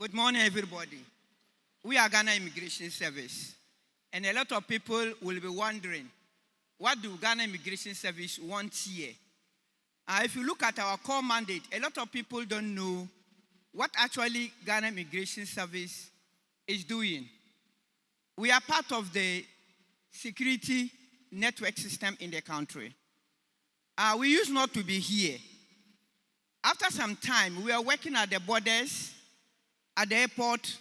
Good morning, everybody. We are Ghana Immigration Service, and a lot of people will be wondering, what do Ghana Immigration Service want here? If you look at our core mandate, a lot of people don't know what actually Ghana Immigration Service is doing. We are part of the security network system in the country. We used not to be here. After some time, we are working at the borders, at the airport,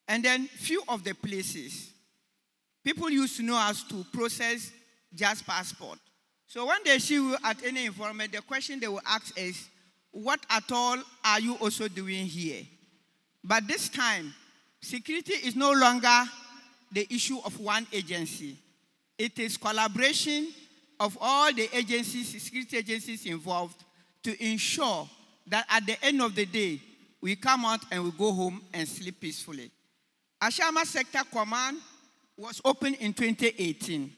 and then few of the places. People used to know us to process just passport. So when they see you at any environment, the question they will ask is, what at all are you also doing here? But this time, security is no longer the issue of one agency. It is collaboration of all the agencies, security agencies involved to ensure that at the end of the day, we come out and we go home and sleep peacefully. Abdul Sector Command was opened in 2018.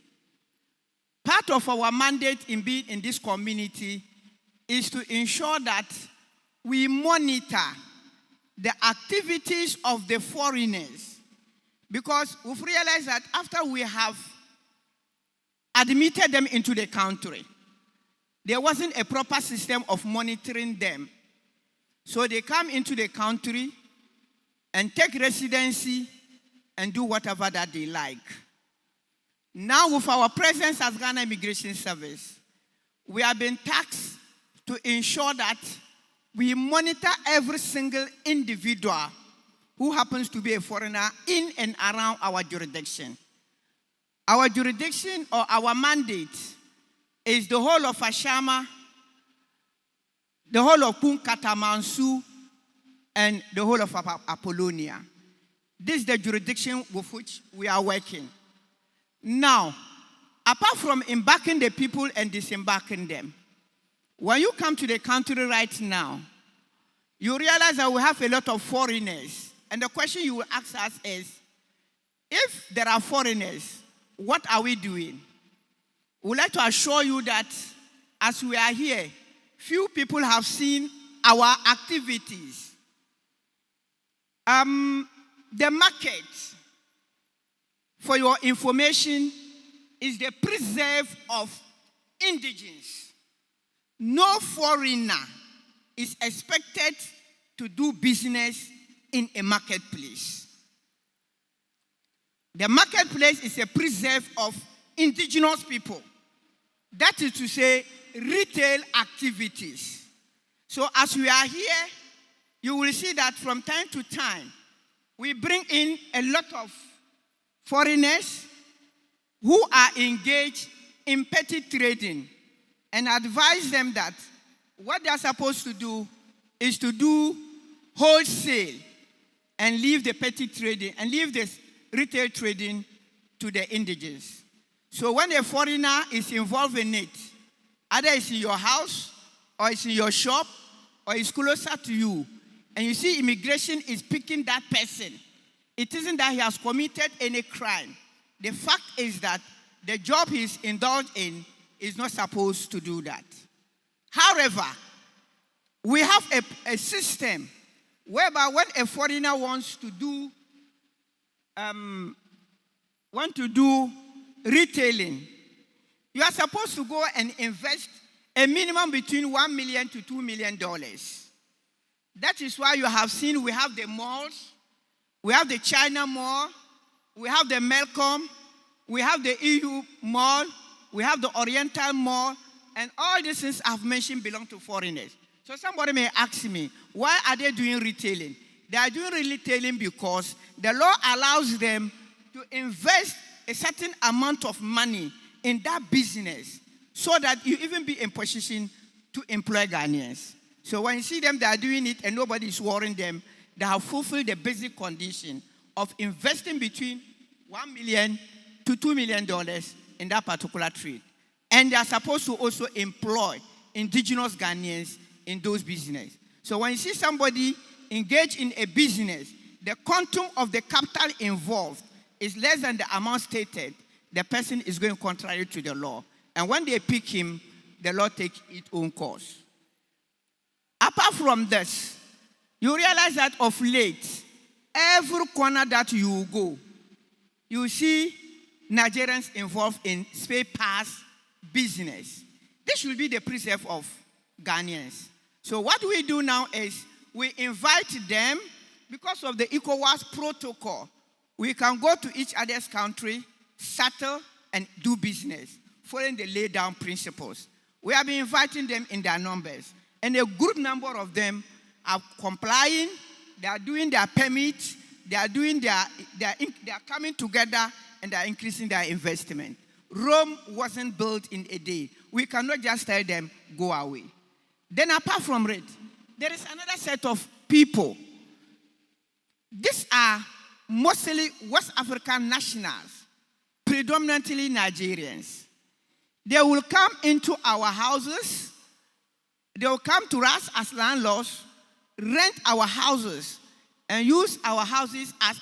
Part of our mandate in being in this community is to ensure that we monitor the activities of the foreigners, because we've realized that after we have admitted them into the country, there wasn't a proper system of monitoring them. So they come into the country and take residency and do whatever that they like. Now with our presence as Ghana Immigration Service, we have been tasked to ensure that we monitor every single individual who happens to be a foreigner in and around our jurisdiction. Our jurisdiction or our mandate is the whole of Ashama, the whole of Punkata Mansu, and the whole of Apollonia. This is the jurisdiction with which we are working. Now, apart from embarking the people and disembarking them, when you come to the country right now, you realize that we have a lot of foreigners. And the question you will ask us is, if there are foreigners, what are we doing? We would like to assure you that as we are here, few people have seen our activities. The market, for your information, is the preserve of indigens. No foreigner is expected to do business in a marketplace. The marketplace is a preserve of indigenous people. That is to say, retail activities. So as we are here, you will see that from time to time, we bring in a lot of foreigners who are engaged in petty trading and advise them that what they are supposed to do is to do wholesale and leave the petty trading and leave the retail trading to the indigens. So when a foreigner is involved in it, either it's in your house, or it's in your shop, or it's closer to you, and you see immigration is picking that person, it isn't that he has committed any crime. The fact is that the job he's indulged in is not supposed to do that. However, we have a system whereby when a foreigner wants to do retailing, you are supposed to go and invest a minimum between $1 million to $2 million. That is why you have seen we have the malls, we have the China Mall, we have the Melcom, we have the EU Mall, we have the Oriental Mall, and all these things I've mentioned belong to foreigners. So somebody may ask me, why are they doing retailing? They are doing retailing because the law allows them to invest a certain amount of money in that business so that you even be in position to employ Ghanaians. So when you see them, they are doing it and nobody is worrying them, they have fulfilled the basic condition of investing between $1 million to $2 million in that particular trade. And they are supposed to also employ indigenous Ghanaians in those businesses. So when you see somebody engage in a business, the quantum of the capital involved is less than the amount stated, the person is going contrary to the law. And when they pick him, the law takes its own course. Apart from this, you realize that of late, every corner that you go, you see Nigerians involved in spare parts business. This should be the precept of Ghanaians. So what we do now is we invite them because of the ECOWAS protocol. We can go to each other's country, settle, and do business, following the laid down principles. We have been inviting them in their numbers. And a good number of them are complying, they are doing their permits, they are coming together, and they are increasing their investment. Rome wasn't built in a day. We cannot just tell them, go away. Then apart from it, there is another set of people. These are mostly West African nationals, predominantly Nigerians. They will come into our houses. They will come to us as landlords, rent our houses, and use our houses as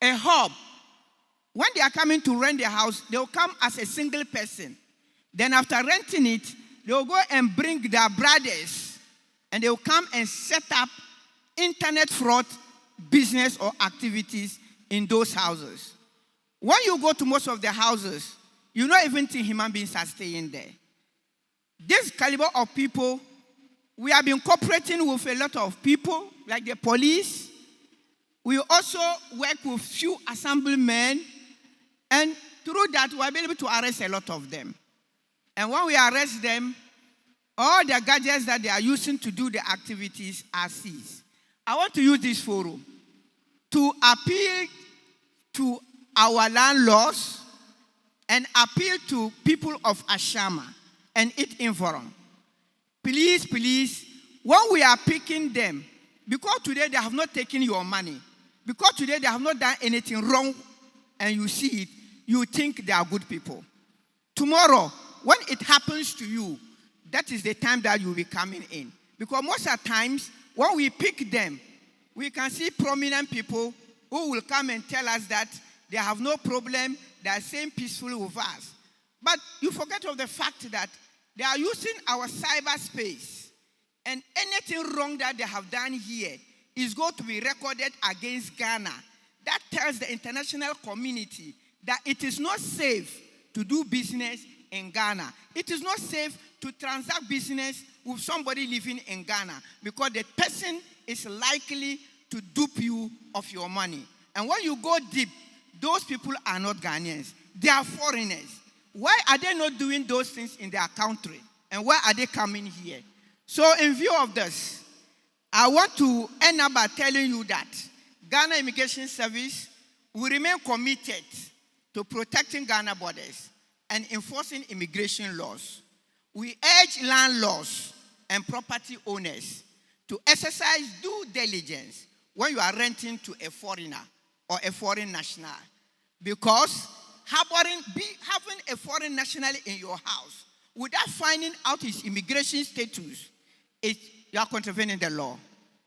a hub. When they are coming to rent their house, they will come as a single person. Then after renting it, they will go and bring their brothers, and they will come and set up internet fraud business or activities in those houses. When you go to most of the houses, you not even think human beings are staying there. This caliber of people, we have been cooperating with a lot of people, like the police. We also work with few assemblymen, and through that, we are able to arrest a lot of them. And when we arrest them, all the gadgets that they are using to do the activities are seized. I want to use this forum to appeal to our landlords and appeal to people of Ashama and its environment. Please, when we are picking them, because today they have not taken your money, because today they have not done anything wrong, and you see it, you think they are good people. Tomorrow, when it happens to you, that is the time that you will be coming in. Because most of the times, when we pick them, we can see prominent people who will come and tell us that they have no problem, they are staying peacefully with us. But you forget of the fact that they are using our cyberspace, and anything wrong that they have done here is going to be recorded against Ghana. That tells the international community that it is not safe to do business in Ghana. It is not safe to transact business with somebody living in Ghana because the person is likely to dupe you of your money. And when you go deep, those people are not Ghanaians. They are foreigners. Why are they not doing those things in their country? And why are they coming here? So in view of this, I want to end up by telling you that Ghana Immigration Service will remain committed to protecting Ghana borders and enforcing immigration laws. We urge landlords and property owners to exercise due diligence when you are renting to a foreigner or a foreign national. Because having a foreign national in your house without finding out his immigration status, you are contravening the law.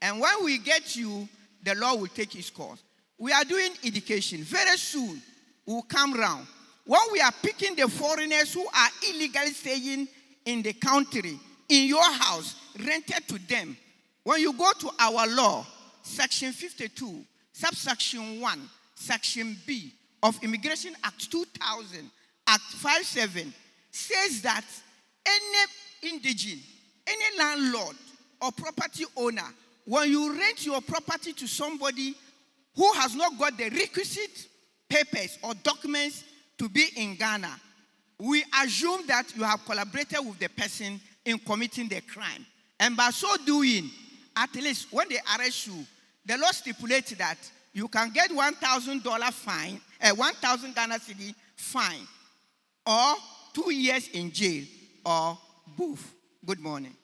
And when we get you, the law will take its course. We are doing education. Very soon, we'll come round. When we are picking the foreigners who are illegally staying in the country, in your house, rented to them, when you go to our law, Section 52, subsection 1, Section B of Immigration Act 2000, Act 57, says that any indigene, any landlord or property owner, when you rent your property to somebody who has not got the requisite papers or documents to be in Ghana, we assume that you have collaborated with the person in committing the crime. And by so doing, at least when they arrest you, the law stipulates that you can get $1,000 fine, 1,000 Ghana cedi fine, or 2 years in jail, or both. Good morning.